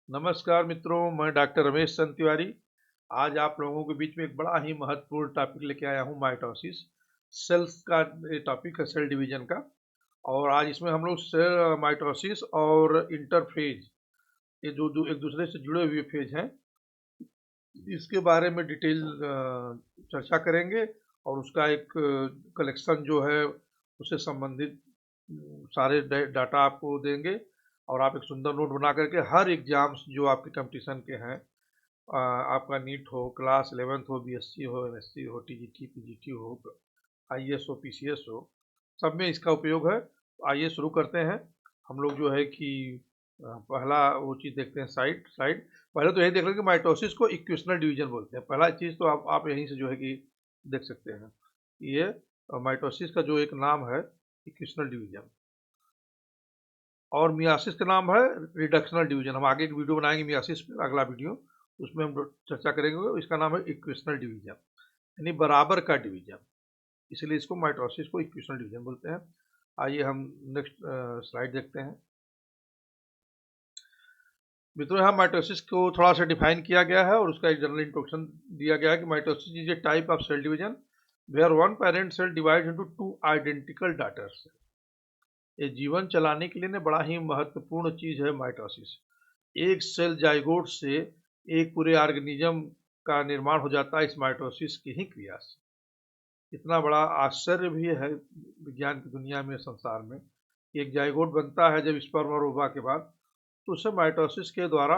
नमस्कार मित्रों, मैं डॉक्टर रमेश चंद तिवारी। आज आप लोगों के बीच में एक बड़ा ही महत्वपूर्ण टॉपिक लेके आया हूँ, माइटोसिस। सेल्स का ये टॉपिक है, सेल डिवीजन का। और आज इसमें हम लोग सेल माइटोसिस और इंटरफेज, ये जो जो एक दूसरे से जुड़े हुए फेज हैं, इसके बारे में डिटेल चर्चा करेंगे। और उसका एक कलेक्शन जो है, उससे संबंधित सारे डाटा आपको देंगे। और आप एक सुंदर नोट बना करके हर एग्जाम्स जो आपके कंपटीशन के हैं, आपका नीट हो, क्लास 11th हो, बीएससी हो, एमएससी हो, टीजीटी, पीजीटी हो, आईएएस हो, पीसीएस हो, सब में इसका उपयोग है। तो आइए शुरू करते हैं। हम लोग जो है कि पहला वो चीज़ देखते हैं, साइड पहले तो यही देख लें कि माइटोसिस को इक्वेशनल डिवीजन बोलते हैं। पहला चीज़ तो आप यहीं से जो है कि देख सकते हैं, ये माइटोसिस का जो एक नाम है, इक्वेशनल डिवीजन। और मियासिस का नाम है रिडक्शनल डिवीजन। हम आगे एक वीडियो बनाएंगे मियासिस पे, अगला वीडियो, उसमें हम चर्चा करेंगे। इसका नाम है इक्वेशनल डिवीजन, यानी बराबर का डिवीजन, इसलिए इसको माइटोसिस को इक्वेशनल डिवीजन बोलते हैं। आइए हम नेक्स्ट स्लाइड देखते हैं। मित्रों, यहाँ माइटोसिस को थोड़ा सा डिफाइन किया गया है और उसका एक जनरल इंट्रोडक्शन दिया गया है कि mitosis is a type of cell division where one parent cell divide into two identical daughter cell. ये जीवन चलाने के लिए ना बड़ा ही महत्वपूर्ण चीज है माइटोसिस। एक सेल जाइगोट से एक पूरे ऑर्गेनिज्म का निर्माण हो जाता है इस माइटोसिस की ही क्रिया से। इतना बड़ा आश्चर्य भी है विज्ञान की दुनिया में, संसार में, कि एक जाइगोट बनता है जब स्पर्म और ओवा के बाद, तो उसे माइटोसिस के द्वारा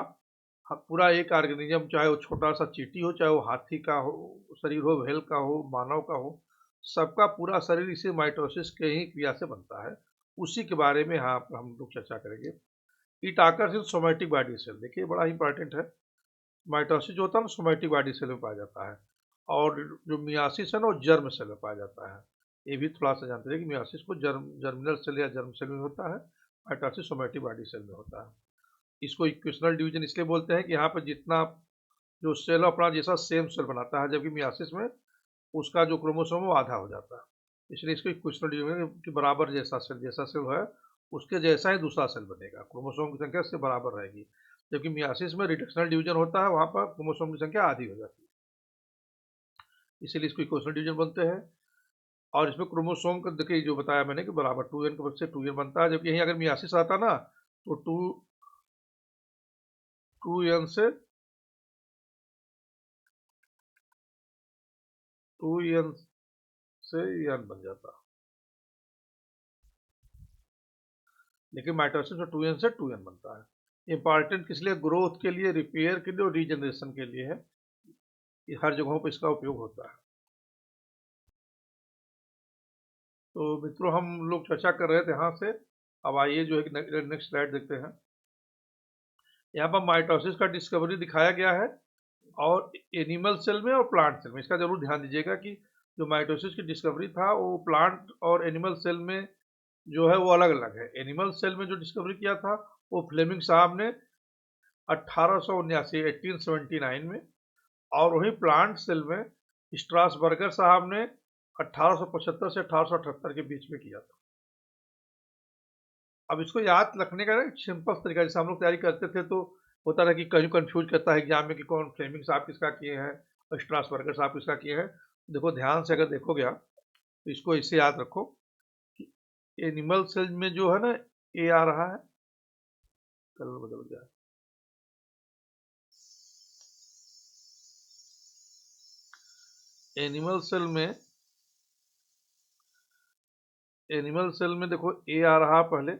पूरा एक ऑर्गेनिज्म, चाहे वो छोटा सा चींटी हो, चाहे वो हाथी का हो शरीर हो, व्हेल का हो, मानव का हो, सबका पूरा शरीर इसी माइटोसिस के ही क्रिया से बनता है। उसी के बारे में यहाँ पर हम लोग चर्चा करेंगे। It occurs in somatic body cell. देखिए, बड़ा इंपॉर्टेंट है। माइटोसिस जो होता है ना, सोमैटिक बॉडी सेल में पाया जाता है। और जो मियासिस है ना, वो जर्म सेल में पाया जाता है। ये भी थोड़ा सा जानते हैं कि मियासिस को जर्मिनल सेल या जर्म सेल में होता है, माइटोसिस सोमैटिक बॉडी सेल में होता है। इसको इक्वेशनल डिवीजन इसलिए बोलते हैं कि यहाँ पर जितना जो सेल अपना जैसा सेम सेल बनाता है, जबकि मियासिस में उसका जो क्रोमोसोम है वो आधा हो जाता है। इसलिए इसको इक्वेशनल डिवीजन के बराबर जैसा सेल है, उसके जैसा ही दूसरा सेल बनेगा, क्रोमोसोम की संख्या इससे बराबर रहेगी। जबकि मियासिस में रिडक्शनल डिवीजन होता है, वहाँ पर क्रोमोसोम की संख्या आधी हो जाती है, इसीलिए इसको इक्वेशनल डिवीजन बनते हैं। और इसमें क्रोमोसोम का देखिए, जो बताया मैंने कि बराबर 2n के बच्चे 2n बनता है, जबकि यहीं अगर मियासिस आता ना, तो 2n से 2n से n बन जाता। लेकिन माइटोसिस में 2n से 2n बनता है। इंपॉर्टेंट किस लिए? ग्रोथ के लिए, रिपेयर के लिए और रीजनरेशन के लिए है। ये हर जगहों पर इसका उपयोग होता है। तो मित्रों, हम लोग चर्चा कर रहे थे यहाँ से। अब आइए जो है कि नेक्स्ट स्लाइड देखते हैं। यहाँ पर माइटोसिस का डिस्कवरी दिखाया गया है, और एनिमल सेल में और प्लांट सेल में। इसका जरूर ध्यान दीजिएगा कि जो माइटोसिस की डिस्कवरी था, वो प्लांट और एनिमल सेल में जो है वो अलग अलग है। एनिमल सेल में जो डिस्कवरी किया था, वो फ्लेमिंग साहब ने 1879 1879 में। और वहीं प्लांट सेल में स्ट्रासबर्गर साहब ने 1875 से 1878 के बीच में किया था। अब इसको याद रखने का ना सिंपल तरीका, जैसे हम लोग तैयारी करते थे तो होता था कि कहीं कंफ्यूज करता है एग्जाम में कि कौन फ्लेमिंग साहब किसका किए हैं और स्ट्रासबर्गर साहब किसका किए हैं। देखो, ध्यान से अगर देखोगे आप, तो इसको इससे याद रखो कि एनिमल सेल में जो है ना, ए आ रहा है, कलर बदल गया। एनिमल सेल में एनिमल सेल में देखो, ए आ रहा है पहले,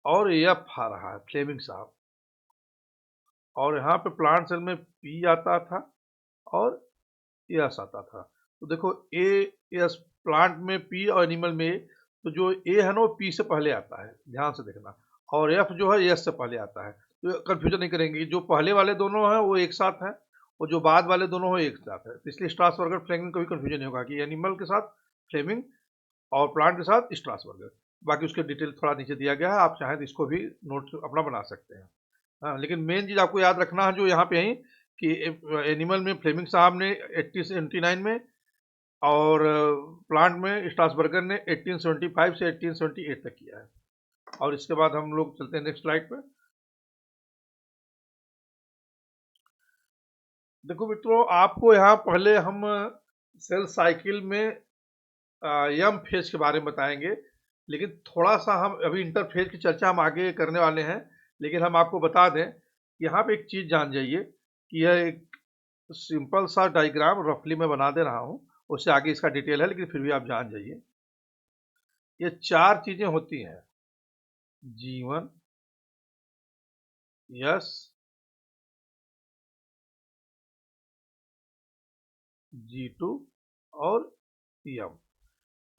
और एफ आ रहा है, फ्लेमिंग साहब। और यहाँ पे प्लांट सेल में पी आता था और एस आता था। तो देखो, ए एस प्लांट में पी और एनिमल में ए। तो जो ए है ना, वो पी से पहले आता है, ध्यान से देखना। और एफ जो है एस से पहले आता है। तो कंफ्यूजन नहीं करेंगे, जो पहले वाले दोनों हैं वो एक साथ हैं, और जो बाद वाले दोनों हैं एक साथ है। तो इसलिए स्ट्रासबर्गर फ्लेमिंग कभी कंफ्यूजन नहीं होगा कि एनिमल के साथ फ्लेमिंग और प्लांट के साथ स्ट्रासबर्गर। बाकी उसके डिटेल थोड़ा नीचे दिया गया है, आप चाहें तो इसको भी नोट अपना बना सकते हैं। हाँ, लेकिन मेन चीज़ आपको याद रखना है जो यहाँ पे है कि एनिमल में फ्लेमिंग साहब ने 80 से 79 में, और प्लांट में स्ट्रासबर्गर ने 1875 से 1878 तक किया है। और इसके बाद हम लोग चलते हैं नेक्स्ट स्लाइड पे। देखो मित्रों, आपको यहाँ पहले हम सेल साइकिल में यम फेज के बारे में बताएंगे, लेकिन थोड़ा सा हम अभी इंटरफेज की चर्चा हम आगे करने वाले हैं। लेकिन हम आपको बता दें, यहाँ पे एक चीज जान जाइए कि यह एक सिंपल सा डायग्राम रफली मैं बना दे रहा हूँ, उससे आगे इसका डिटेल है, लेकिन फिर भी आप जान जाइए। ये 4 चीजें होती हैं: G1, यस, G2 और यम।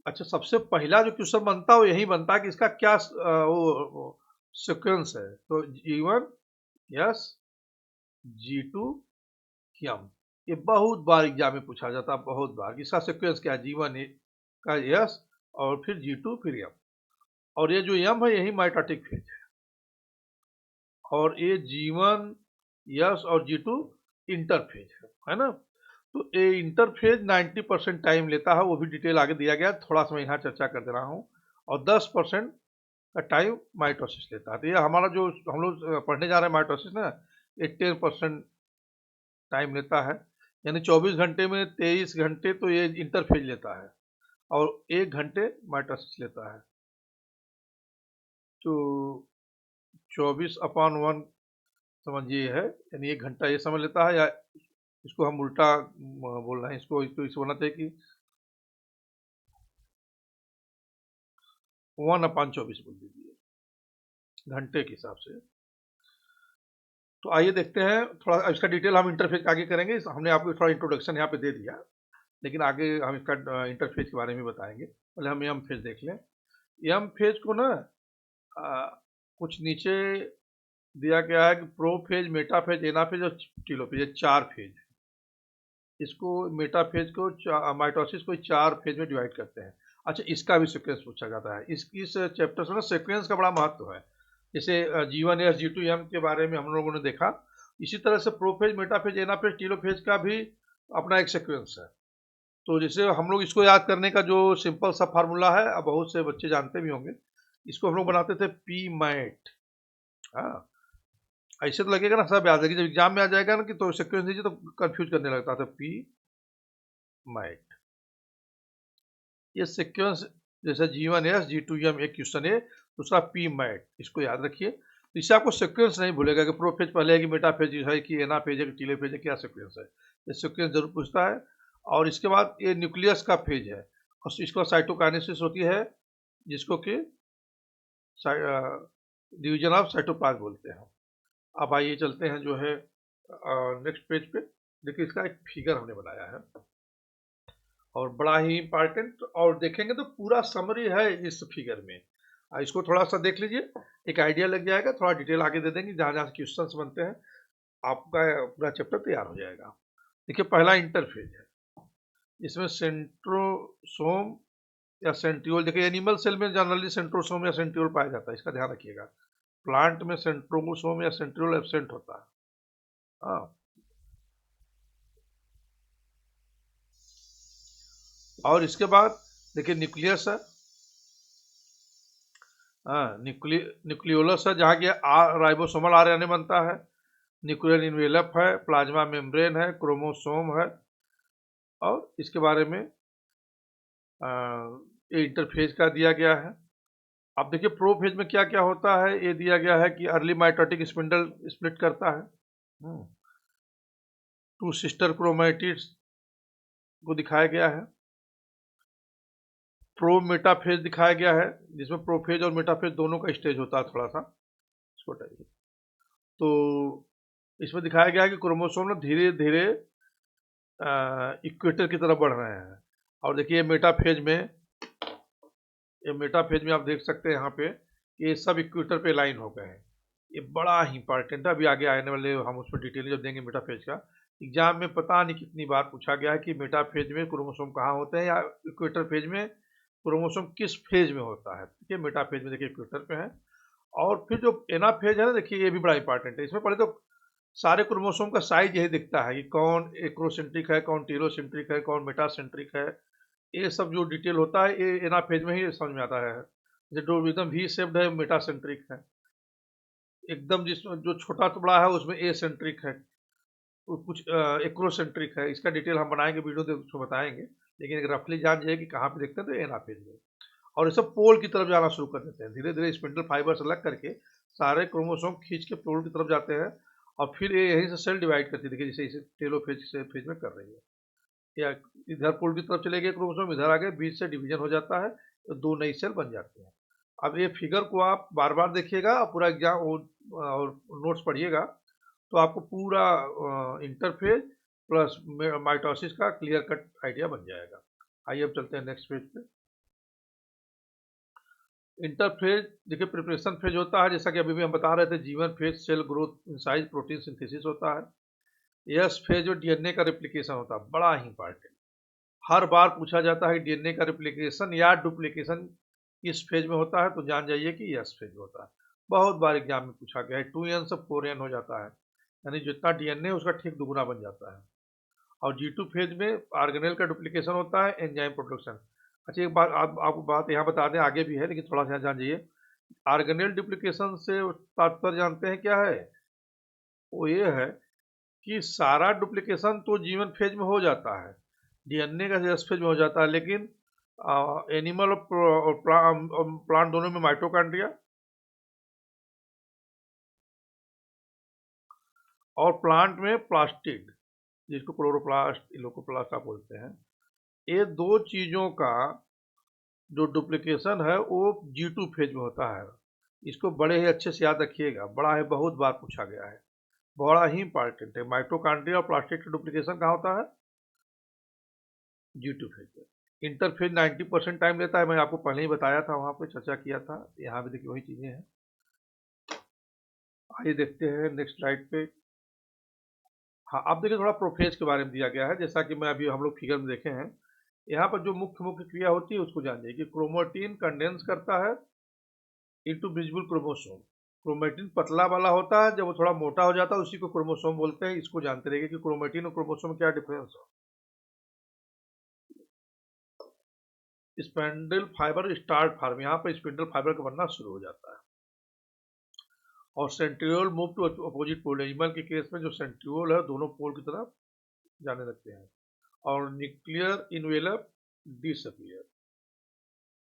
अच्छा, सबसे पहला जो क्वेश्चन बनता है वो यही बनता है कि इसका क्या वो सीक्वेंस है। तो G1, यस, G2, यम। ये बहुत बार एग्जाम में पूछा जाता है, बहुत बार। इसका सीक्वेंस क्या है? G1 का यस, और फिर G2, फिर यम। और ये जो यम है यही माइटोटिक फेज है। और ये G1, यस और G2 इंटरफेज है ना। तो ये इंटरफेज 90% टाइम लेता है, वो भी डिटेल आगे दिया गया है, थोड़ा सा मैं यहाँ चर्चा कर दे रहा हूँ। और 10% का टाइम माइटोसिस लेता है। तो ये हमारा जो हम लोग पढ़ने जा रहे हैं माइटोसिस ना, ये 10% टाइम लेता है। यानी 24 घंटे में 23 घंटे तो ये इंटरफेज लेता है और 1 घंटे माइटोसिस लेता है। तो 24/1 समझिए है, यानी 1 घंटा ये समय लेता है। या इसको हम उल्टा बोल रहे हैं, इसको होना चाहिए कि 1/24 बोल दीजिए घंटे के हिसाब से। तो आइए देखते हैं थोड़ा इसका डिटेल, हम इंटरफेज का आगे करेंगे। हमने आपको थोड़ा इंट्रोडक्शन यहाँ पे दे दिया, लेकिन आगे हम इसका इंटरफेज के बारे में बताएंगे। पहले हम यम फेज देख लें। यम फेज को ना कुछ नीचे दिया गया है कि प्रोफेज, मेटाफेज, एनाफेज और टीलोफेज, ये 4 फेज। इसको मेटाफेज को माइटोसिस को 4 फेज में डिवाइड करते हैं। अच्छा, इसका भी सीक्वेंस पूछा जाता है। इस चैप्टर से ना सीक्वेंस का बड़ा महत्व है। जैसे G1, S, G2, M के बारे में हम लोगों ने देखा, इसी तरह से प्रोफेज, मेटाफेज, एनाफेज, टीलोफेज का भी अपना एक सीक्वेंस है। तो जैसे हम लोग इसको याद करने का जो सिंपल सा फार्मूला है, अब बहुत से बच्चे जानते भी होंगे, इसको हम लोग बनाते थे पी मैट। हाँ, ऐसे तो लगेगा ना सब याद है, कि जब एग्जाम में आ जाएगा ना कि तो सीक्वेंस दीजिए तो कंफ्यूज करने लगता था। पी मैट, ये सीक्वेंस जैसे G1, S, G2, M एक क्वेश्चन है, दूसरा पी मैट, इसको याद रखिए। तो इससे आपको सीक्वेंस नहीं भूलेगा कि प्रोफेज पहले है कि मेटाफेज है कि एनाफेज है कि टीलोफेज है, क्या सीक्वेंस है। ये सीक्वेंस जरूर पूछता है। और इसके बाद ये न्यूक्लियस का फेज है, और इसको साइटोकाइनेसिस होती है, जिसको कि डिवीजन ऑफ साइटोप्लाज्म बोलते हैं। अब आइए चलते हैं जो है नेक्स्ट पेज पे। देखिए, इसका एक फिगर हमने बनाया है और बड़ा ही इंपॉर्टेंट, और देखेंगे तो पूरा समरी है इस फिगर में। इसको थोड़ा सा देख लीजिए, एक आइडिया लग जाएगा। थोड़ा डिटेल आगे दे देंगे, जहाँ जहाँ क्वेश्चंस बनते हैं आपका पूरा चैप्टर तैयार हो जाएगा। देखिए, पहला इंटरफेज है, इसमें सेंट्रोसोम या सेंट्रियोल। देखिए, एनिमल सेल में जनरली सेंट्रोसोम या सेंट्रियोल पाया जाता है, इसका ध्यान रखिएगा। प्लांट में सेंट्रोसोम या सेंट्रियोल एब्सेंट होता है। हाँ, और इसके बाद देखिए न्यूक्लियस है। हाँ, न्यूक्लियोलस है, जहाँ की राइबोसोमल आरएनए बनता है। न्यूक्लियर इन्वेलप है, प्लाज्मा मेम्ब्रेन है, क्रोमोसोम है। और इसके बारे में ये इंटरफेज का दिया गया है। अब देखिए प्रोफेज में क्या क्या होता है, ये दिया गया है कि अर्ली माइटोटिक स्पिंडल स्प्लिट करता है। 2 सिस्टर क्रोमैटिड्स को दिखाया गया है। प्रो मेटाफेज दिखाया गया है, जिसमें प्रोफेज और मेटाफेज दोनों का स्टेज होता है, थोड़ा सा छोटा ही। तो इसमें दिखाया गया है कि क्रोमोसोम ना धीरे धीरे इक्वेटर की तरफ बढ़ रहे हैं। और देखिए मेटाफेज में आप देख सकते हैं यहाँ पे, ये सब इक्वेटर पे लाइन हो गए हैं। ये बड़ा ही इंपॉर्टेंट है, अभी आगे आने वाले हम उस पर डिटेल जब देंगे मेटाफेज का। एग्जाम में पता नहीं कितनी बार पूछा गया है कि मेटाफेज में क्रोमोसोम कहाँ होते हैं, या इक्वेटर फेज में क्रोमोसोम किस फेज में होता है। देखिए मेटाफेज में देखिए इक्वेटर पे है। और फिर जो एनाफेज है ना, देखिए ये भी बड़ा इंपॉर्टेंट है। इसमें पहले तो सारे क्रोमोसोम का साइज यही दिखता है कि कौन एक्रोसेंट्रिक है, कौन टीलोसेंट्रिक है, कौन मेटासेंट्रिक है, ये सब जो डिटेल होता है ये एनाफेज में ही समझ में आता है। जो एकदम वी शेप्ड है मेटासेंट्रिक है, एकदम जिसमें जो छोटा टुकड़ा है उसमें ए सेंट्रिक है, कुछ एक्रोसेंट्रिक है। इसका डिटेल हम बनाएंगे वीडियो तो उसको बताएंगे, लेकिन एक रफली जान जाइए कि कहाँ पे देखते हैं तो एनाफेज में। और ये सब पोल की तरफ जाना शुरू कर देते हैं, धीरे धीरे स्पिंडल फाइबर से अलग करके सारे क्रोमोसोम खींच के पोल की तरफ जाते हैं, और फिर ये यहीं से सेल डिवाइड करती है। देखिए जैसे इसे टेलोफेज से फेज में कर रही है, या इधर पोल की तरफ चले गए क्रोमोसोम, इधर आगे बीच से डिवीजन हो जाता है, तो दो नई सेल बन जाती हैं। अब ये फिगर को आप बार बार देखिएगा और पूरा एग्जाम और नोट्स पढ़िएगा, तो आपको पूरा इंटरफेज प्लस माइटोसिस का क्लियर कट आइडिया बन जाएगा। आइए अब चलते हैं नेक्स्ट पेज पे। इंटरफेज देखिए प्रिपरेशन फेज होता है, जैसा कि अभी भी हम बता रहे थे, जीवन phase cell growth in size protein synthesis होता है। यस फेज जो डीएनए का रेप्लिकेशन होता है, बड़ा ही इंपॉर्टेंट, हर बार पूछा जाता है डीएनए का रेप्लिकेशन या डुप्लीकेशन किस फेज में होता है, तो जान जाइए कि यस फेज में होता है। बहुत बार एग्जाम में पूछा गया है, 2n से 4n हो जाता है, यानी जितना डीएनए उसका ठीक दुगुना बन जाता है। और G2 फेज में ऑर्गेनेल का डुप्लीकेशन होता है, एंजाइम प्रोडक्शन। अच्छा एक बात आपको बात यहाँ बता दें, आगे भी है लेकिन थोड़ा सा जान जाइए। ऑर्गेनेल डुप्लीकेशन से तात्पर्य जानते हैं क्या है? वो ये है कि सारा डुप्लीकेशन तो जीवन फेज में हो जाता है, डीएनए का एस फेज में हो जाता है, लेकिन एनिमल और प्लांट दोनों में माइटोकॉन्ड्रिया और प्लांट में प्लास्टिड, जिसको क्लोरोप्लास्ट इलोकोप्लास्ट आप बोलते हैं, ये दो चीजों का जो डुप्लीकेशन है वो G2 फेज में होता है। इसको बड़े ही अच्छे से याद रखिएगा, बड़ा है, बहुत बार पूछा गया है, बड़ा ही इंपॉर्टेंट है। माइटोकॉन्ड्रिया और प्लास्टिड का डुप्लीकेशन कहाँ होता है? G2 फेज में। इंटरफेज 90% टाइम लेता है, मैं आपको पहले ही बताया था, वहां पे चर्चा किया था। यहाँ भी देखिए वही चीजें हैं। आइए देखते हैं नेक्स्ट स्लाइड पे। हाँ अब देखिए थोड़ा प्रोफेज के बारे में दिया गया है, जैसा कि मैं अभी हम लोग फिगर में देखे हैं। यहाँ पर जो मुख्य मुख्य क्रिया होती है उसको जानिए कि क्रोमेटिन कंडेंस करता है इनटू विजिबल क्रोमोसोम। क्रोमेटिन पतला वाला होता है, जब वो थोड़ा मोटा हो जाता है उसी को क्रोमोसोम बोलते हैं। इसको जानते रहिए कि क्रोमेटिन और क्रोमोसोम में क्या डिफरेंस है। स्पेंडल फाइबर स्टार्ट फार्म, यहाँ पर स्पिंडल फाइबर का बनना शुरू हो जाता है। और centriole move to opposite pole, animal के केस में जो सेंट्रियोल है दोनों पोल की तरफ जाने लगते हैं। और न्यूक्लियर इन्वेलप डिसअपियर,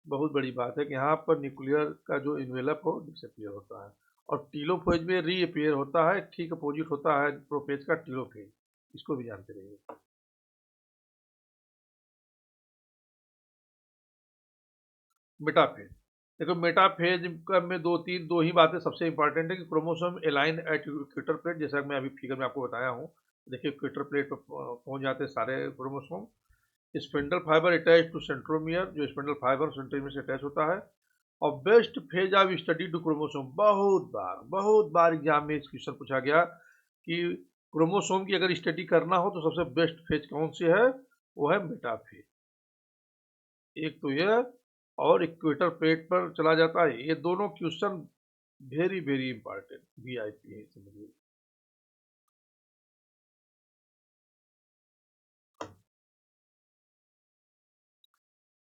बहुत बड़ी बात है कि यहाँ पर न्यूक्लियर का जो इन्वेलप हो डिसअपियर होता है। और टीलोफेज में रीअपियर होता है, ठीक अपोजिट होता है प्रोफेज का टीलोफेज, इसको भी जानते रहिए। मेटाफेज, देखो मेटाफेज में दो ही बातें सबसे इंपॉर्टेंट है कि chromosome align at equator plate, जैसा मैं अभी फिगर में आपको बताया हूँ। देखिए इक्वेटर प्लेट पर पहुंच जाते हैं सारे chromosome. Spindle fibre attach to centromere, जो स्पिंडल फाइबर सेंट्रोमियर से अटैच होता है। और best phase of study to chromosome, बहुत बार एग्जाम में इस क्वेश्चन पूछा गया कि क्रोमोसोम की अगर स्टडी करना हो तो सबसे बेस्ट फेज कौन सी है? वो है मेटाफेज। एक तो यह, और इक्वेटर प्लेट पर चला जाता है। ये दोनों question very very important, VIP है समझिए।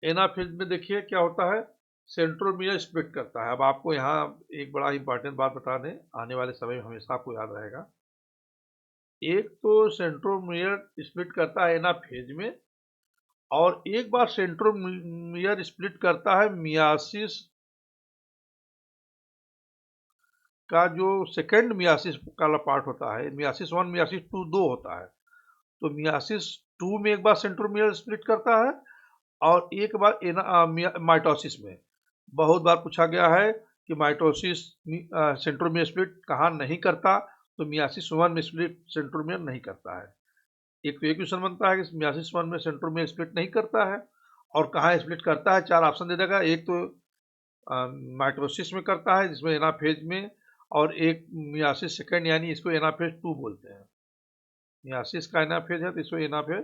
एनाफेज में देखिए क्या होता है, सेंट्रोमियर स्प्लिट करता है। अब आपको यहाँ एक बड़ा इंपॉर्टेंट बात बता दें, आने वाले समय में हमेशा आपको याद रहेगा। एक तो सेंट्रोमियर स्प्लिट करता है एनाफेज में, और एक बार सेंट्रोमियर स्प्लिट करता है मियासिस का, जो सेकेंड मियासिस का पार्ट होता है। मियासिस 1 मियासिस 2 दो होता है, तो मियासिस 2 में एक बार सेंट्रोमियर स्प्लिट करता है, और एक बार माइटोसिस में। बहुत बार पूछा गया है कि माइटोसिस सेंट्रोमियर स्प्लिट कहाँ नहीं करता, तो मियासिस 1 में स्प्लिट सेंट्रोमियर नहीं करता है। एक तो एक क्वेश्चन बनता है कि मियासिस 1 में सेंट्रोमियर स्प्लिट नहीं करता है, और कहाँ स्प्लिट करता है। चार ऑप्शन दे देगा, एक तो माइटोसिस में करता है जिसमें एनाफेज में, और एक मियासिस सेकेंड, यानी इसको एनाफेज 2 बोलते हैं। मियासिस का एनाफेज है तो इसको एनाफेज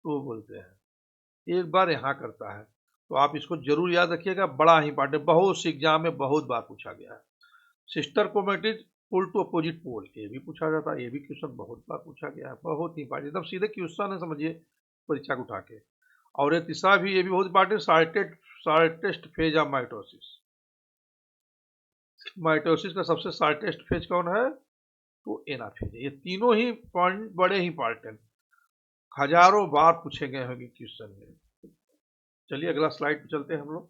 2 बोलते हैं। एक बार यहाँ करता है, तो आप इसको जरूर याद रखिएगा, बड़ा ही इंपॉर्टेंट, बहुत से एग्जाम में बहुत बार पूछा गया है। Sister chromatid pole to opposite pole, ये भी पूछा जाता है, ये भी क्वेश्चन बहुत बार पूछा गया है, बहुत ही इंपॉर्टेंट, एकदम सीधे क्वेश्चन है समझिए। परीक्षा को उठा के। और ये तीसरा भी, ये भी बहुत important, shortest phase of mitosis. Mitosis का सबसे शॉर्टेस्ट फेज कौन है? तो एनाफेज। ये तीनों ही पॉइंट बड़े ही इंपॉर्टेंट, हजारों बार पूछे गए होंगे क्वेश्चन में। चलिए अगला स्लाइड पे चलते हैं हम लोग।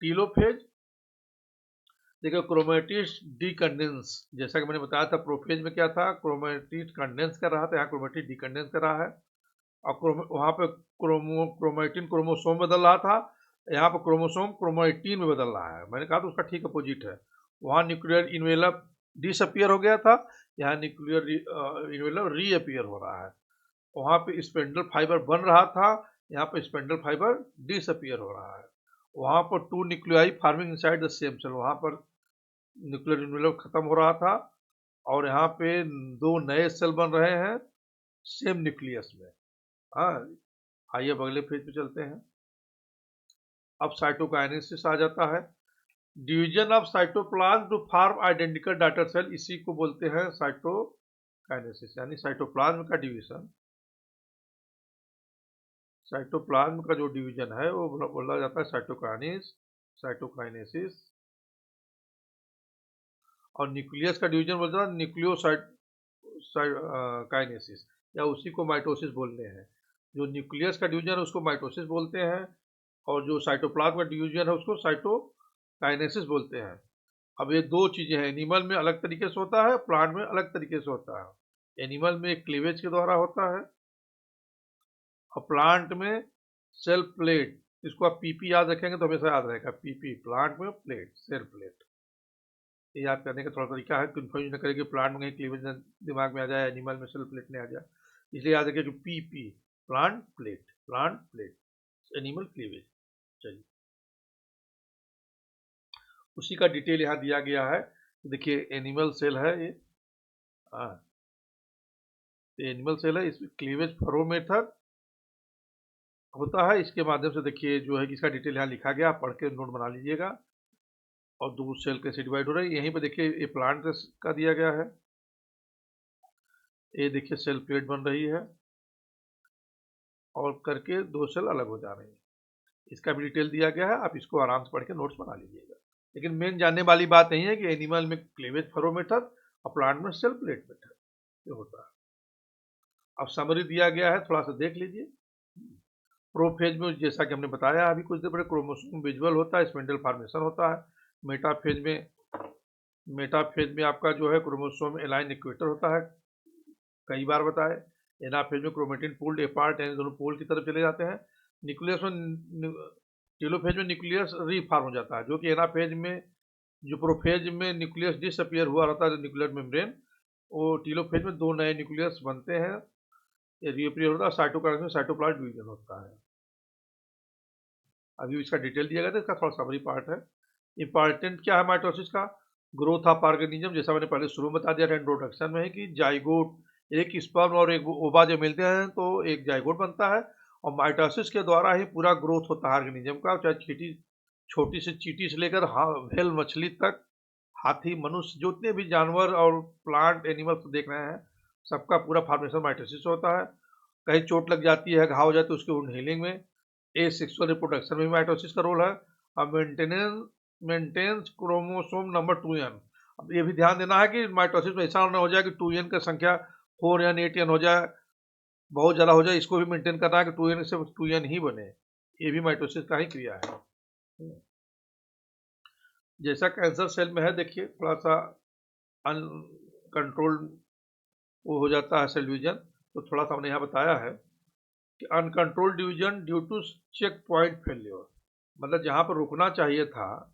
टीलोफेज, देखिए क्रोमेटिड्स डीकंडेंस, जैसा कि मैंने बताया था प्रोफेज में क्या था, क्रोमेटिड कंडेंस कर रहा था, यहाँ क्रोमेटिड डीकंडेंस कर रहा है। और वहाँ पे क्रोमेटिन क्रोमोसोम बदल रहा था, यहाँ पर क्रोमोसोम क्रोमेटिन में बदल रहा है। मैंने कहा तो उसका ठीक अपोजिट है। वहाँ न्यूक्लियर इन्वेलप डिसअपियर हो गया था, यहाँ न्यूक्लियर इन्वेलप रीअपियर हो रहा है। वहाँ पे स्पेंडल फाइबर बन रहा था, यहाँ पे स्पेंडल फाइबर डिसअपियर हो रहा है। वहाँ पर 2 nuclei forming inside the same cell, वहाँ पर न्यूक्लियर इन्वेलप खत्म हो रहा था, और यहाँ पे 2 नए सेल बन रहे हैं सेम न्यूक्लियस में। हाँ, आइए अब अगले पेज पे चलते हैं। अब साइटोकाइनेसिस आ जाता है। Division of cytoplasm to form identical daughter cell, इसी को बोलते हैं साइटोकाइनेसिस, यानी साइटोप्लाज्म का डिवीजन। साइटोप्लाज्म का जो डिवीजन है वो बोला जाता है साइटोकाइनेसिस। और न्यूक्लियस का डिवीजन बोलता है न्यूक्लियोसाइटोकाइनेसिस, या उसी को माइटोसिस बोलते हैं। जो न्यूक्लियस का डिवीजन है उसको माइटोसिस बोलते हैं, और जो साइटोप्लाज्म का डिवीजन है उसको साइटोकाइनेसिस बोलते हैं। अब ये दो चीजें हैं, एनिमल में अलग तरीके से होता है, प्लांट में अलग तरीके से होता है। एनिमल में क्लीवेज के द्वारा होता है, और प्लांट में सेल प्लेट, इसको आप पीपी याद रखेंगे तो हमेशा याद रहेगा, पीपी प्लांट में प्लेट, सेल प्लेट। ये याद करने का थोड़ा तरीका है, कंफ्यूज न करें कि प्लांट में कहीं क्लीवेज दिमाग में आ जाए, एनिमल में सेल प्लेट नहीं आ जाए। इसलिए याद रखिए कि PP plant plate, plant plate, animal cleavage. चलिए उसी का डिटेल यहाँ दिया गया है। देखिए एनिमल सेल है ये, हाँ एनिमल सेल है, इसमें क्लीवेज फरो मेथड होता है। इसके माध्यम से देखिए जो है कि इसका डिटेल यहाँ लिखा गया, आप पढ़ के नोट बना लीजिएगा। और दो सेल कैसे डिवाइड हो रहा है, यहीं पे देखिए ये प्लांट का दिया गया है। ये देखिए सेल प्लेट बन रही है, और करके दो सेल अलग हो जा रही है। इसका भी डिटेल दिया गया है, आप इसको आराम से पढ़ के नोट्स बना लीजिएगा। लेकिन मेन जानने वाली बात नहीं है कि एनिमल में क्लीवेज फरो मेथड और प्लांट में सेल प्लेट मेथड ये होता है। अब समरी दिया गया है, थोड़ा सा देख लीजिए। प्रोफेज में जैसा कि हमने बताया अभी कुछ देर पहले, क्रोमोसोम विजुअल होता है, स्पिंडल फॉर्मेशन होता है। मेटाफेज में आपका जो है क्रोमोसोम एलाइन इक्वेटर होता है, कई बार बताए। एनाफेज में क्रोमेटिन पुल्ड अपार्ट, यानी दोनों पोल की तरफ चले जाते हैं। न्यूक्लियस में, टेलोफेज में न्यूक्लियस रीफॉर्म हो जाता है, जो कि एनाफेज में, जो प्रोफेज में न्यूक्लियस डिसअपियर हुआ रहता है न्यूक्लियर मेम्ब्रेन, वो टीलोफेज में 2 नए न्यूक्लियस बनते हैं, ये रीअपियर होता है। साइटोकाइनेसिस में साइटोप्लाज्म डिवीजन होता है। अभी इसका डिटेल दिया गया था, इसका थोड़ा समरी पार्ट है। इंपॉर्टेंट क्या है माइटोसिस का? ग्रोथ ऑफ ऑर्गेनिज्म, जैसा मैंने पहले शुरू में बता दिया था इंट्रोडक्शन में, है कि जाइगोट, एक स्पर्म और एक ओवा जब मिलते हैं तो एक जाइगोट बनता है, और माइटोसिस के द्वारा ही पूरा ग्रोथ होता है ऑर्गेनिज्म का, चाहे छोटी से चींटी से लेकर व्हेल मछली तक, हाथी, मनुष्य, जितने भी जानवर और प्लांट एनिमल्स देख रहे हैं, सबका पूरा फॉर्मेशन माइटोसिस होता है। कहीं चोट लग जाती है, घाव हो जाती है, उसके हीलिंग में, ए सेक्सुअल रिप्रोडक्शन में भी माइटोसिस का रोल है, और मेंटेनेंस क्रोमोसोम नंबर 2n। अब ये भी ध्यान देना है कि माइटोसिस में ऐसा ना हो जाए कि 2n का संख्या 4n 8n हो जाए, बहुत ज़्यादा हो जाए, इसको भी मेंटेन करना है कि 2n से 2n ही बने। ये भी माइटोसिस का ही क्रिया है। जैसा कैंसर सेल में है, देखिए थोड़ा सा अनकंट्रोल्ड वो हो जाता है सेल डिवीजन, तो थोड़ा सा हमने यहाँ बताया है कि uncontrolled division due to check point failure, मतलब जहाँ पर रुकना चाहिए था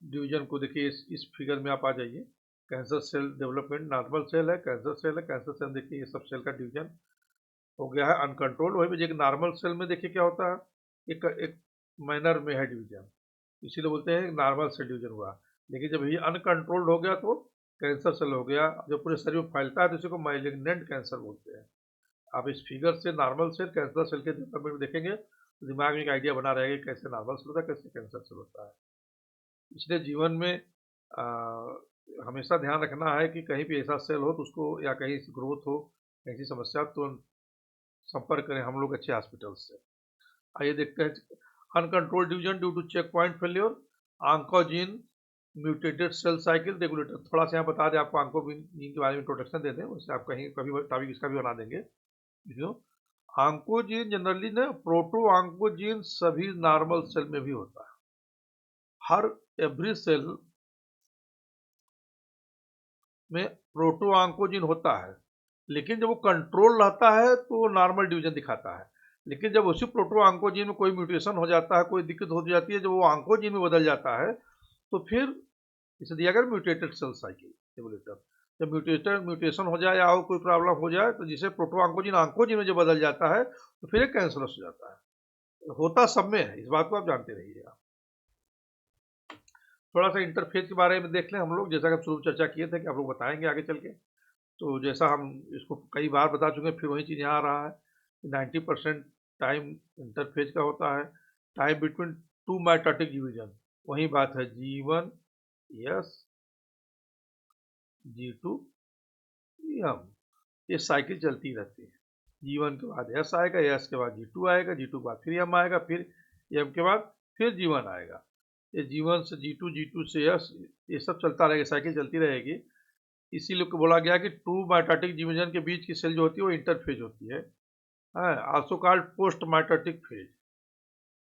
डिवीजन को, देखिए इस फिगर में आप आ जाइए। Cancer cell development, normal cell है, कैंसर सेल है, कैंसर सेल देखिए ये सब सेल का डिवीजन हो गया है अनकंट्रोल्ड। वही एक नॉर्मल सेल में देखिए क्या होता है, एक मैनर में है डिवीजन, इसीलिए बोलते हैं नॉर्मल सेल डिवीजन हुआ। लेकिन जब ये अनकंट्रोल्ड हो गया तो कैंसर सेल हो गया, जो पूरे शरीर में फैलता है तो इसी को माइलिग्नेंट कैंसर बोलते हैं। आप इस फिगर से नॉर्मल सेल कैंसर सेल के डेवलपमेंट में देखेंगे तो दिमाग में एक आइडिया बना रहेगा कि कैसे नॉर्मल सेल होता है, कैसे कैंसर सेल होता है। इसलिए जीवन में आ, हमेशा ध्यान रखना है कि कहीं भी ऐसा सेल हो तो उसको, या कहीं ग्रोथ हो, ऐसी समस्या तो संपर्क करें हम लोग अच्छे हॉस्पिटल से। आइए देखते हैं uncontrolled division due to check point failure, oncogene mutated cell cycle regulator. थोड़ा सा यहाँ बता दें आपको, ऑन्कोजीन के बारे में इंट्रोडक्शन दे दें, उससे आप कहीं कभी टॉपिक इसका भी बना देंगे। ऑन्कोजीन जनरली ना प्रोटो ऑन्कोजीन सभी नॉर्मल सेल में भी होता है, हर एवरी सेल में प्रोटो ऑन्कोजीन होता है, लेकिन जब वो कंट्रोल रहता है तो वो नॉर्मल डिवीजन दिखाता है। लेकिन जब उसी प्रोटो ऑन्कोजीन में कोई म्यूटेशन हो जाता है, कोई दिक्कत हो जाती है, जब वो ऑन्कोजीन में बदल जाता है तो फिर इसे दिया गया म्यूटेटेड सेल साइकिल रेगुलेटर। जब म्यूटेशन हो जाए या और कोई प्रॉब्लम हो जाए तो जिसे प्रोटो ऑन्कोजीन में जब बदल जाता है तो फिर एक कैंसरस हो जाता है। होता सब में है, इस बात को आप जानते रहिए। थोड़ा सा इंटरफेस के बारे में देख लें हम लोग, जैसा कि हम शुरू चर्चा किए थे कि आप लोग बताएंगे आगे चल के। तो जैसा हम इसको कई बार बता चुके हैं, फिर वही चीज़ यहाँ आ रहा है। 90% टाइम इंटरफेज का होता है। Time between two mitotic division, वही बात है G1 S G2 M, ये साइकिल चलती रहती है। G1 के बाद S आएगा, S के बाद G2 आएगा, G2 के बाद फिर M आएगा, फिर M के बाद फिर G1 आएगा। ये G1 से G2, G2 से S, ये सब चलता रहेगा, साइकिल चलती रहेगी। इसीलिए बोला गया कि टू माइटोटिक डिवीजन के बीच की सेल जो होती है वो इंटरफेज होती है, also called post mitotic phase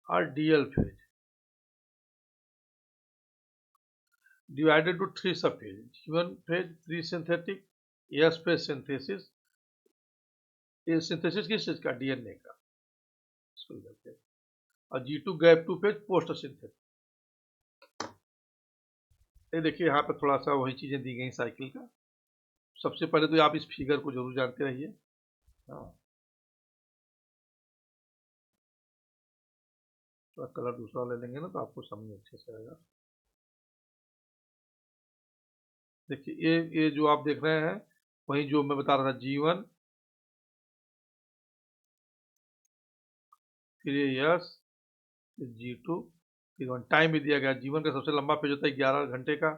और डीएल फेज, डिवाइडेड टू 3 सब phase. G1 phase pre synthetic, S phase synthesis, ये सिंथेसिस किस चीज का, डीएनए का, इसको कहते हैं। और G2 gap 2 phase post synthetic. ये देखिए यहाँ पे थोड़ा सा वही चीजें दी गई साइकिल का। सबसे पहले तो आप इस फिगर को जरूर जानते रहिए। हाँ, तो कलर दूसरा ले लेंगे ना तो आपको समझ अच्छे से आएगा। देखिए ये जो आप देख रहे हैं वही जो मैं बता रहा था, G1 फिर ये S फिर G2 फिर टाइम भी दिया गया। G1 का सबसे लंबा पेज होता है 11 घंटे का,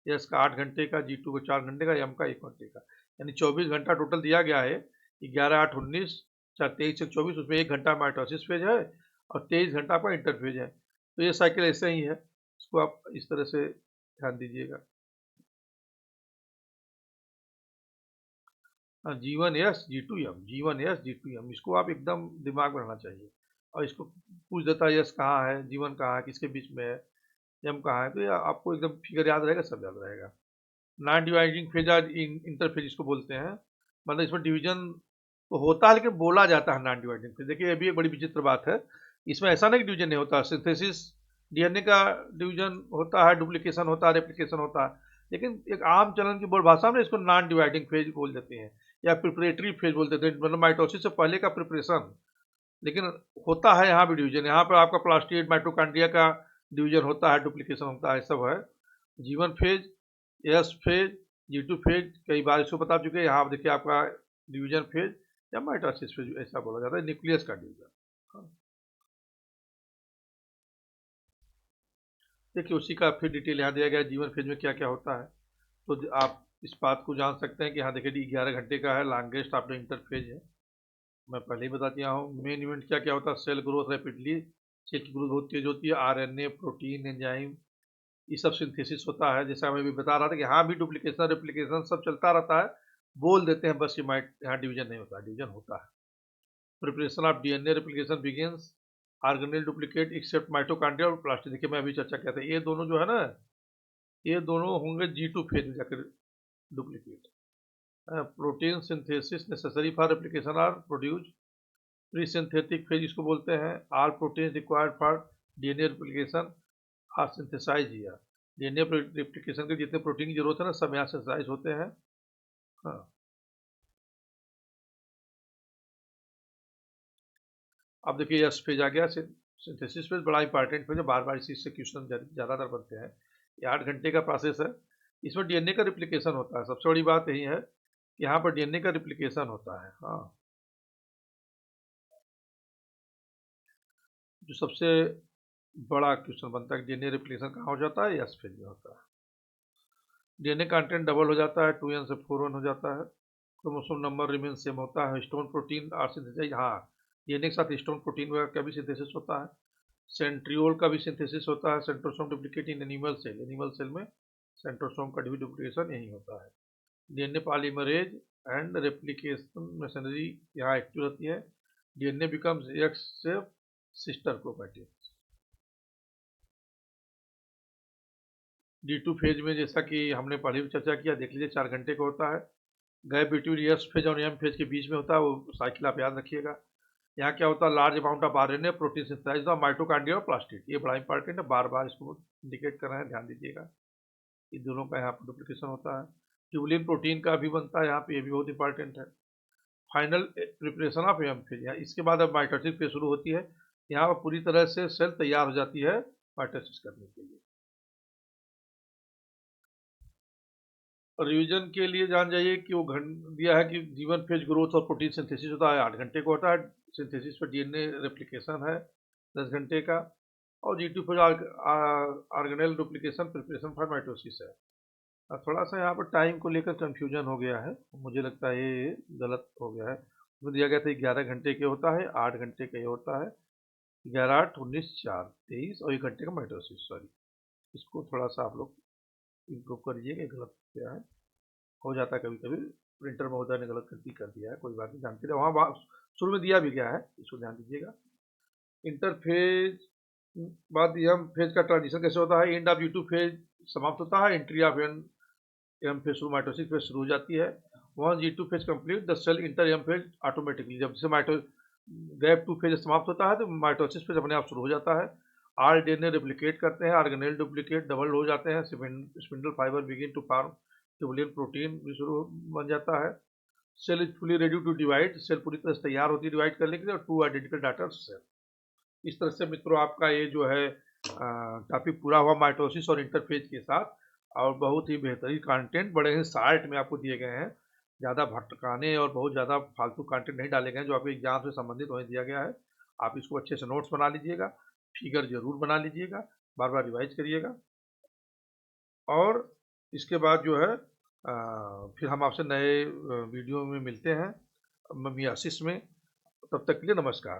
S का 8 घंटे का, G2 का 4 घंटे का, M का 1 घंटे का, यानी 24 घंटा टोटल दिया गया है। 11, 8, 19, 4, 23 से 24, उसमें 1 घंटा माइटोसिस फेज है और 23 घंटा आपका इंटरफेज है। तो ये साइकिल ऐसे ही है, इसको आप इस तरह से ध्यान दीजिएगा। G1 S G2 M, G1 S G2 M, इसको आप एकदम दिमाग में रहना चाहिए। और इसको पूछ देता है S कहाँ है, G1 कहाँ है, किसके बीच में है, M कहाँ है, तो ये आपको एकदम फिगर याद रहेगा, सब याद रहेगा। नॉन डिवाइडिंग फेज और इंटरफेज इसको बोलते हैं, मतलब इसमें डिवीजन तो होता है लेकिन बोला जाता है नॉन डिवाइडिंग फेज। देखिए ये भी एक बड़ी विचित्र बात है, इसमें ऐसा नहीं कि डिवीजन नहीं होता। सिंथेसिस डीएनए का डिवीजन होता है, डुप्लीकेशन होता है, रेप्लिकेशन होता है, लेकिन एक आम चलन की बोल भाषा में इसको नॉन डिवाइडिंग फेज बोल देते हैं या प्रिपरेटरी फेज बोल देते हैं, मतलब माइटोसिस से पहले का प्रिपरेशन। लेकिन होता है यहाँ भी डिवीजन, यहाँ पर आपका प्लास्टिड माइटोकॉन्ड्रिया का डिवीजन होता है, डुप्लीकेशन होता है, सब है। G1 phase, S phase, G2 phase, कई बार इसको बता चुके हैं। यहाँ आप देखिए आपका डिवीजन फेज या माइटोसिस फेज ऐसा बोला जाता है, न्यूक्लियस का डिवीजन। हाँ। देखिए उसी का फिर डिटेल यहाँ दिया गया है, G1 फेज में क्या क्या होता है। तो आप इस बात को जान सकते हैं कि यहाँ देखिए 11 घंटे का है, लॉन्गेस्ट आपका इंटरफेज है। मैं पहले ही बता दिया हूँ। मेन इवेंट क्या क्या होता है, सेल ग्रोथ रैपिडली, सेल की ग्रोथ बहुत तेज होती है, आरएनए, प्रोटीन, एंजाइम, ये सब सिंथेसिस होता है। जैसा मैं भी बता रहा था कि हाँ भी डुप्लीकेशन रेप्लिकेशन सब चलता रहता है, बोल देते हैं बस कि यहाँ डिवीजन नहीं होता, डिवीजन होता है। Preparation of DNA replication begins, organelle duplicate except mitochondria और प्लास्टिड। देखिए मैं अभी चर्चा किया था, ये दोनों जो है ना, ये दोनों होंगे G2 फेज में जाकर duplicate. Protein synthesis necessary for replication are produce, pre synthetic phase इसको बोलते हैं। All protein required for DNA replication are synthesize here. DNA replication के जितने प्रोटीन की जरूरत है ना, सब यहाँ सिंथेसाइज होते हैं। हाँ, अब देखिए यस फेज आ गया। सिंथेसिस फेज बड़ा इंपॉर्टेंट फेज है, बार बार इसी से क्वेश्चन ज़्यादातर बनते हैं। ये 8 घंटे का प्रोसेस है, इसमें डीएनए का रिप्लिकेशन होता है। सबसे बड़ी बात यही है कि यहाँ पर डीएनए का रिप्लिकेशन होता है। हाँ, जो सबसे बड़ा क्वेश्चन बनता है कि डीएनए रिप्लिकेशन कहाँ हो जाता है, यस फेज में होता है। डीएनए कंटेंट डबल हो जाता है, 2n से 4n हो जाता है। क्रोमोसोम नंबर रिमेन सेम होता है। हिस्टोन प्रोटीन आर सिंथेसाइज, हाँ डीएनए के साथ हिस्टोन प्रोटीन वगैरह का भी सिंथेसिस होता है। सेंट्रियोल का भी सिंथेसिस होता है। Centrosome duplicate in animal cell, animal cell में सेंट्रोसोम का भी डुप्लीकेशन यही होता है। DNA polymerase and replication machinery यहाँ एक्टिव रहती है। डीएनए बिकम्स एक्स से सिस्टर क्रोमैटिड। D2 फेज में जैसा कि हमने पहले भी चर्चा किया, देख लीजिए 4 घंटे का होता है। गैप बिटवीन एस फेज और एम फेज के बीच में होता है, वो साइकिल आप याद रखिएगा। यहाँ क्या होता है, large amount of RNA protein synthesize of mitochondria और प्लास्टिड, ये बड़ा इंपॉर्टेंट है, बार बार इसको इंडिकेट कर रहे हैं, ध्यान दीजिएगा। इन दोनों का यहाँ पर डुप्लीकेशन होता है। ट्यूबुलिन प्रोटीन का भी बनता है यहाँ पे, ये भी बहुत इंपॉर्टेंट है। Final preparation of M phase, इसके बाद अब माइटोसिस फेज शुरू होती है। यहाँ पर पूरी तरह से सेल तैयार हो जाती है माइटोसिस करने के लिए। रिवीजन के लिए जान जाइए कि वो दिया है कि जीवन फेज ग्रोथ और प्रोटीन सिंथेसिस होता है 8 घंटे का होता है। सिंथेसिस पर डीएनए रेप्लिकेशन है 10 घंटे का। और G2 phase organelle duplication preparation for mitosis है। थोड़ा सा यहाँ पर टाइम को लेकर कंफ्यूजन हो गया है, मुझे लगता है ये गलत हो गया है। उसमें दिया गया था 11 घंटे के होता है, 8 घंटे का ये होता है। 11, 8, 19, 4, 23 और 1 घंटे का माइटोसिस, सॉरी। इसको थोड़ा सा आप लोग इम्प्रूव कर लीजिएगा, गलत क्या है, हो जाता है कभी कभी। प्रिंटर महोदय ने गलत गलती कर दिया है, कोई बात नहीं, जानते रहे, वहाँ शुरू में दिया भी गया है, इसको ध्यान दीजिएगा। इंटरफेज बाद एम फेज का ट्रांजिशन कैसे होता है, एंड ऑफ G2 फेज समाप्त होता है, एंट्री ऑफ एम फेज शुरू, माइटोसिस फेज शुरू हो जाती है। One G2 phase complete the cell inter M phase automatically, जब से गैप 2 फेज समाप्त होता है तो माइटोसिस फेज अपने आप शुरू हो जाता है। आर डीएनए रिप्लिकेट करते हैं, ऑर्गेनेल डुप्लीकेट डबल हो जाते हैं, spindle fibre begin to form, tubulin protein भी शुरू बन जाता है। Cell is fully ready to divide, cell पूरी तरह से तैयार होती है डिवाइड करने के लिए, और 2 आइडेंटिकल डाटा सेल। इस तरह से मित्रों आपका ये जो है टॉपिक पूरा हुआ माइटोसिस और इंटरफेज के साथ। और बहुत ही बेहतरीन कंटेंट, बड़े ही शार्ट में आपको दिए गए हैं, ज़्यादा भटकाने और बहुत ज़्यादा फालतू कंटेंट नहीं डाले गए हैं, जो आपके एग्जाम से संबंधित वहीं दिया गया है। आप इसको अच्छे से नोट्स बना लीजिएगा, फिगर जरूर बना लीजिएगा, बार बार रिवाइज करिएगा। और इसके बाद जो है फिर हम आपसे नए वीडियो में मिलते हैं, मियासिस में। तब तक के लिए नमस्कार।